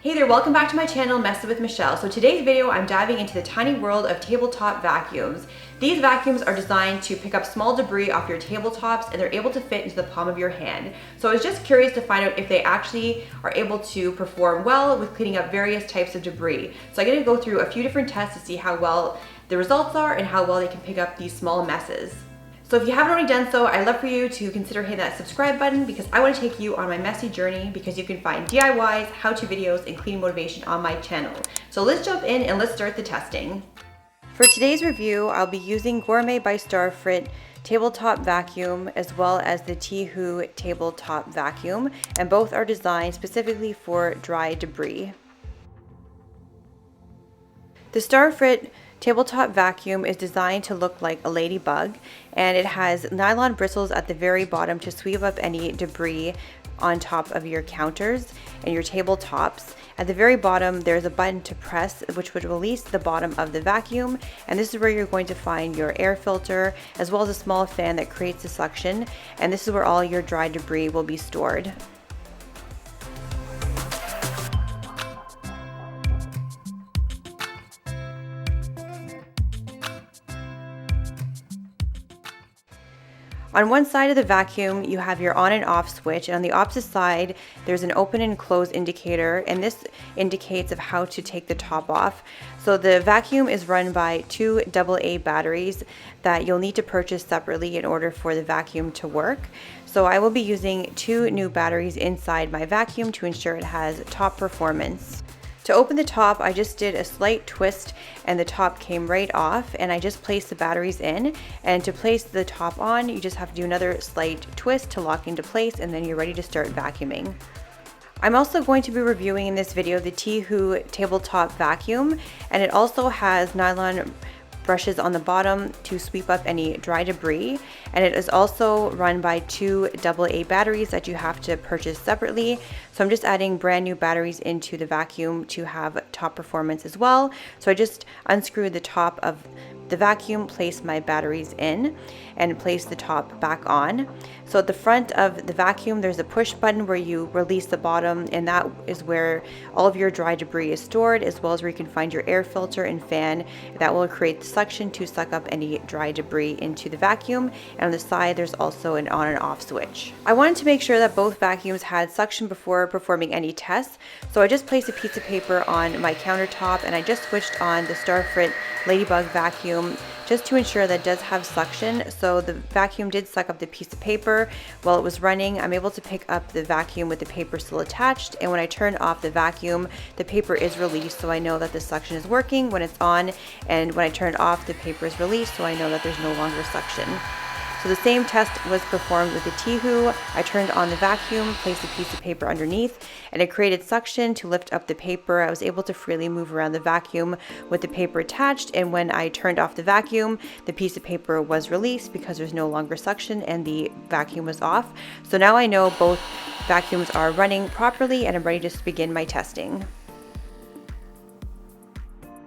Hey there, welcome back to my channel, Messing with Michelle. So today's video, I'm diving into the tiny world of tabletop vacuums. These vacuums are designed to pick up small debris off your tabletops and they're able to fit into the palm of your hand. So I was just curious to find out if they actually are able to perform well with cleaning up various types of debris. So I'm gonna go through a few different tests to see how well the results are and how well they can pick up these small messes. So if you haven't already done so, I'd love for you to consider hitting that subscribe button because I want to take you on my messy journey because you can find DIYs, how-to videos, and cleaning motivation on my channel. So let's jump in and let's start the testing. For today's review, I'll be using Gourmet by Starfrit tabletop vacuum as well as the Tihoo tabletop vacuum, and both are designed specifically for dry debris. The Starfrit tabletop vacuum is designed to look like a ladybug, and it has nylon bristles at the very bottom to sweep up any debris on top of your counters and your tabletops. At the very bottom there's a button to press which would release the bottom of the vacuum, and this is where you're going to find your air filter as well as a small fan that creates the suction, and this is where all your dry debris will be stored. On one side of the vacuum, you have your on and off switch, and on the opposite side, there's an open and close indicator, and this indicates of how to take the top off. So the vacuum is run by two AA batteries that you'll need to purchase separately in order for the vacuum to work. So I will be using two new batteries inside my vacuum to ensure it has top performance. To open the top, I just did a slight twist and the top came right off, and I just placed the batteries in. And to place the top on, you just have to do another slight twist to lock into place, and then you're ready to start vacuuming. I'm also going to be reviewing in this video the Tihoo tabletop vacuum, and it also has nylon brushes on the bottom to sweep up any dry debris, and it is also run by two AA batteries that you have to purchase separately. So I'm just adding brand new batteries into the vacuum to have top performance as well. So I just unscrewed the top of the vacuum, placed my batteries in, and placed the top back on. So at the front of the vacuum there's a push button where you release the bottom, and that is where all of your dry debris is stored, as well as where you can find your air filter and fan that will create the suction to suck up any dry debris into the vacuum. And on the side there's also an on and off switch. I wanted to make sure that both vacuums had suction before performing any tests, so I just placed a piece of paper on my countertop and I just switched on the Starfrit Ladybug vacuum just to ensure that it does have suction. So the vacuum did suck up the piece of paper while it was running. I'm able to pick up the vacuum with the paper still attached, and when I turn off the vacuum, the paper is released, so I know that the suction is working when it's on, and when I turn it off, the paper is released, so I know that there's no longer suction. So the same test was performed with the Tihoo. I turned on the vacuum, placed a piece of paper underneath, and it created suction to lift up the paper. I was able to freely move around the vacuum with the paper attached, and when I turned off the vacuum, the piece of paper was released because there's no longer suction and the vacuum was off. So now I know both vacuums are running properly, and I'm ready to begin my testing.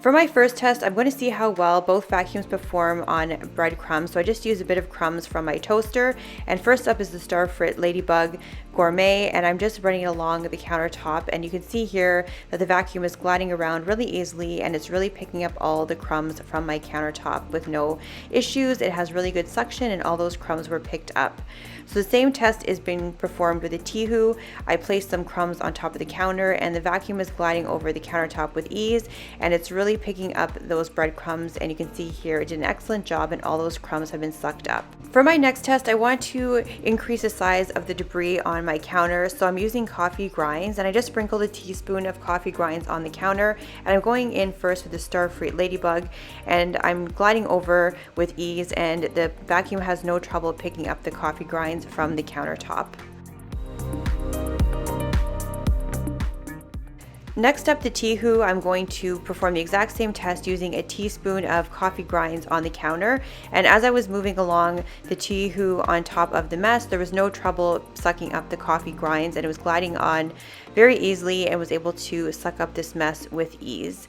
For my first test, I'm going to see how well both vacuums perform on breadcrumbs. So I just used a bit of crumbs from my toaster. And first up is the Starfrit Ladybug Gourmet, and I'm just running it along the countertop, and you can see here that the vacuum is gliding around really easily, and it's really picking up all the crumbs from my countertop with no issues. It has really good suction, and all those crumbs were picked up. So the same test is being performed with the Tihoo. I placed some crumbs on top of the counter, and the vacuum is gliding over the countertop with ease, and it's really picking up those breadcrumbs, and you can see here it did an excellent job, and all those crumbs have been sucked up. For my next test, I want to increase the size of the debris on my counter, so I'm using coffee grinds, and I just sprinkled a teaspoon of coffee grinds on the counter, and I'm going in first with the Starfrit Ladybug, and I'm gliding over with ease, and the vacuum has no trouble picking up the coffee grinds from the countertop. Next up, the Tihoo, I'm going to perform the exact same test using a teaspoon of coffee grinds on the counter. And as I was moving along the Tihoo on top of the mess, there was no trouble sucking up the coffee grinds, and it was gliding on very easily and was able to suck up this mess with ease.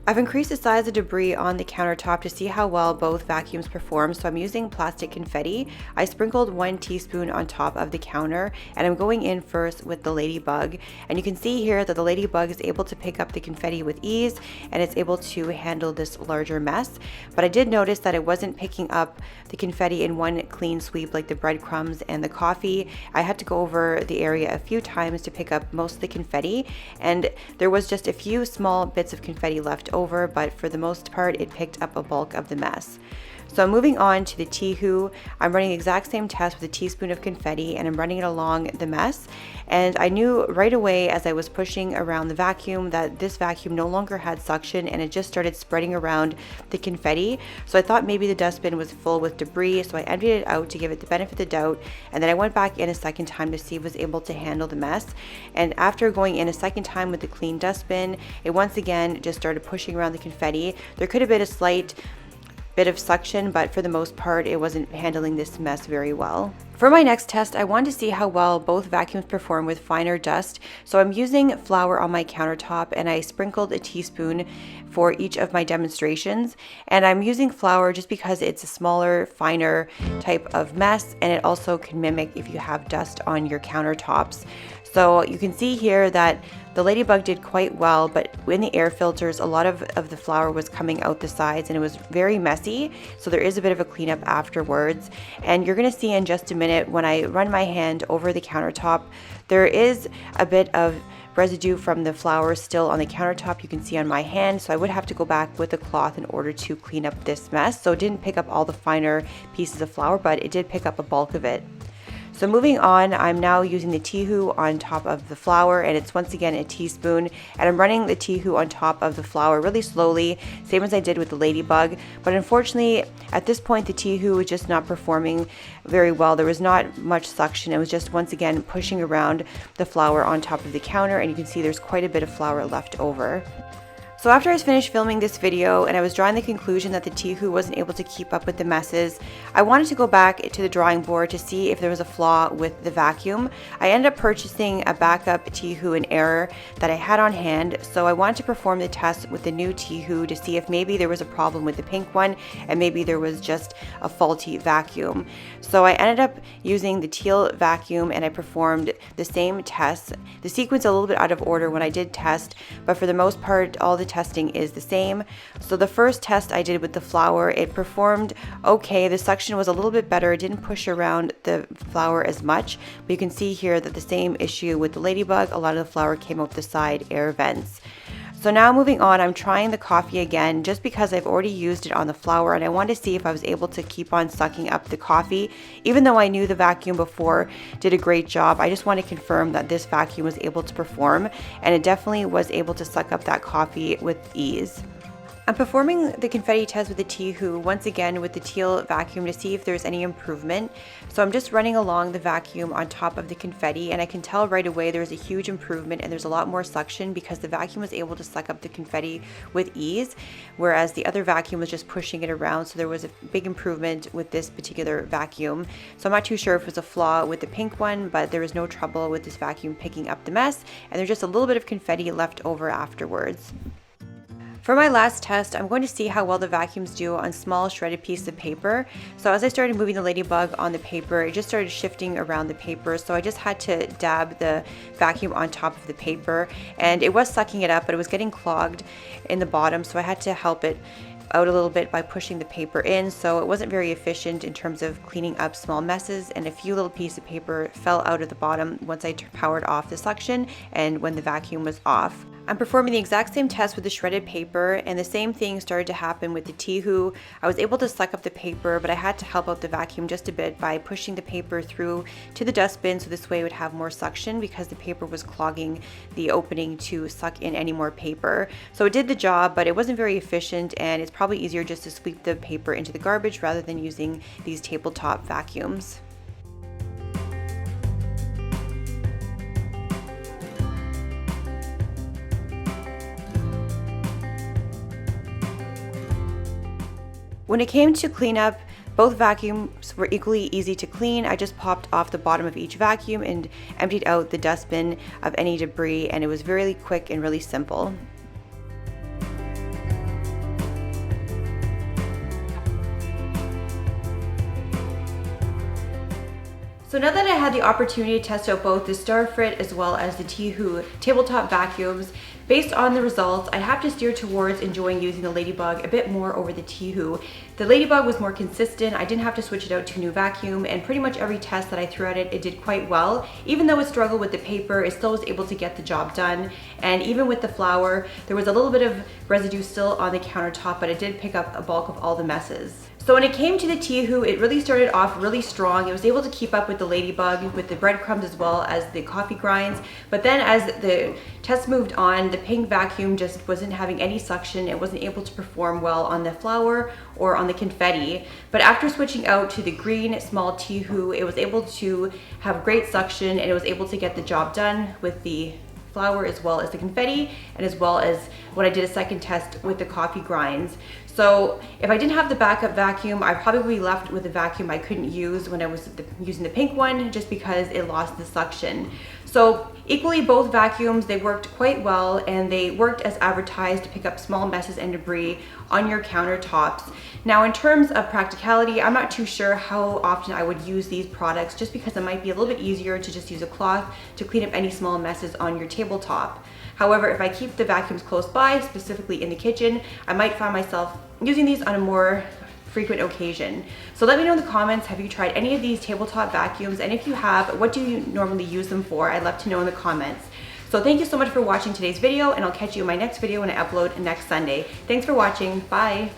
I've increased the size of debris on the countertop to see how well both vacuums perform, so I'm using plastic confetti. I sprinkled 1 teaspoon on top of the counter, and I'm going in first with the Ladybug. And you can see here that the Ladybug is able to pick up the confetti with ease, and it's able to handle this larger mess. But I did notice that it wasn't picking up the confetti in one clean sweep like the breadcrumbs and the coffee. I had to go over the area a few times to pick up most of the confetti, and there was just a few small bits of confetti left over, but for the most part it picked up a bulk of the mess. So moving on to the Tihoo, I'm running the exact same test with a teaspoon of confetti, and I'm running it along the mess. And I knew right away as I was pushing around the vacuum that this vacuum no longer had suction, and it just started spreading around the confetti. So I thought maybe the dustbin was full with debris, so I emptied it out to give it the benefit of the doubt, and then I went back in a second time to see if it was able to handle the mess. And after going in a second time with the clean dustbin, it once again just started pushing around the confetti. There could have been a slight bit of suction, but for the most part it wasn't handling this mess very well. For my next test, I wanted to see how well both vacuums perform with finer dust. So I'm using flour on my countertop, and I sprinkled a teaspoon for each of my demonstrations. And I'm using flour just because it's a smaller, finer type of mess, and it also can mimic if you have dust on your countertops. So you can see here that the Ladybug did quite well, but in the air filters, a lot of the flour was coming out the sides, and it was very messy. So there is a bit of a cleanup afterwards. And you're gonna see in just a minute when I run my hand over the countertop, there is a bit of residue from the flour still on the countertop. You can see on my hand, so I would have to go back with a cloth in order to clean up this mess. So it didn't pick up all the finer pieces of flour, but it did pick up a bulk of it. So moving on, I'm now using the Tihoo on top of the flour, and it's once again a teaspoon, and I'm running the Tihoo on top of the flour really slowly, same as I did with the Ladybug. But unfortunately, at this point, the Tihoo was just not performing very well. There was not much suction. It was just once again pushing around the flour on top of the counter, and you can see there's quite a bit of flour left over. So after I was finished filming this video and I was drawing the conclusion that the Tihoo wasn't able to keep up with the messes, I wanted to go back to the drawing board to see if there was a flaw with the vacuum. I ended up purchasing a backup Tihoo in error that I had on hand, so I wanted to perform the test with the new Tihoo to see if maybe there was a problem with the pink one and maybe there was just a faulty vacuum. So I ended up using the teal vacuum, and I performed the same tests. The sequence a little bit out of order when I did test, but for the most part all the testing is the same. So the first test I did with the flour, it performed okay. The suction was a little bit better. It didn't push around the flour as much, but you can see here that the same issue with the Ladybug, a lot of the flour came out the side air vents. So now moving on, I'm trying the coffee again just because I've already used it on the flour, and I wanted to see if I was able to keep on sucking up the coffee. Even though I knew the vacuum before did a great job, I just want to confirm that this vacuum was able to perform, and it definitely was able to suck up that coffee with ease. I'm performing the confetti test with the Tihoo once again with the teal vacuum to see if there's any improvement. So I'm just running along the vacuum on top of the confetti, and I can tell right away there's a huge improvement and there's a lot more suction because the vacuum was able to suck up the confetti with ease, whereas the other vacuum was just pushing it around. So there was a big improvement with this particular vacuum. So I'm not too sure if it was a flaw with the pink one, but there was no trouble with this vacuum picking up the mess, and there's just a little bit of confetti left over afterwards. For my last test, I'm going to see how well the vacuums do on small shredded pieces of paper. So as I started moving the Ladybug on the paper, it just started shifting around the paper. So I just had to dab the vacuum on top of the paper, and it was sucking it up, but it was getting clogged in the bottom. So I had to help it out a little bit by pushing the paper in, so it wasn't very efficient in terms of cleaning up small messes, and a few little pieces of paper fell out of the bottom once I powered off the suction and when the vacuum was off. I'm performing the exact same test with the shredded paper, and the same thing started to happen with the Tihoo. I was able to suck up the paper, but I had to help out the vacuum just a bit by pushing the paper through to the dustbin, so this way it would have more suction because the paper was clogging the opening to suck in any more paper. So it did the job, but it wasn't very efficient, and it's probably easier just to sweep the paper into the garbage rather than using these tabletop vacuums. When it came to cleanup, both vacuums were equally easy to clean. I just popped off the bottom of each vacuum and emptied out the dustbin of any debris, and it was really quick and really simple. So now that I had the opportunity to test out both the Starfrit as well as the Tihoo tabletop vacuums, based on the results, I have to steer towards enjoying using the Ladybug a bit more over the Tihoo. The Ladybug was more consistent, I didn't have to switch it out to a new vacuum, and pretty much every test that I threw at it, it did quite well. Even though it struggled with the paper, it still was able to get the job done. And even with the flour, there was a little bit of residue still on the countertop, but it did pick up a bulk of all the messes. So when it came to the Tihoo, it really started off really strong. It was able to keep up with the Ladybug, with the breadcrumbs as well as the coffee grinds. But then as the test moved on, the pink vacuum just wasn't having any suction. It wasn't able to perform well on the flour or on the confetti. But after switching out to the green small Tihoo, it was able to have great suction and it was able to get the job done with the flour as well as the confetti, and as well as when I did a second test with the coffee grinds. So if I didn't have the backup vacuum, I'd probably be left with a vacuum I couldn't use when I was using the pink one, just because it lost the suction. So equally, both vacuums, they worked quite well, and they worked as advertised to pick up small messes and debris on your countertops. Now in terms of practicality, I'm not too sure how often I would use these products, just because it might be a little bit easier to just use a cloth to clean up any small messes on your tabletop. However, if I keep the vacuums close by, specifically in the kitchen, I might find myself using these on a more frequent occasion. So let me know in the comments, have you tried any of these tabletop vacuums? And if you have, what do you normally use them for? I'd love to know in the comments. So thank you so much for watching today's video, and I'll catch you in my next video when I upload next Sunday. Thanks for watching. Bye.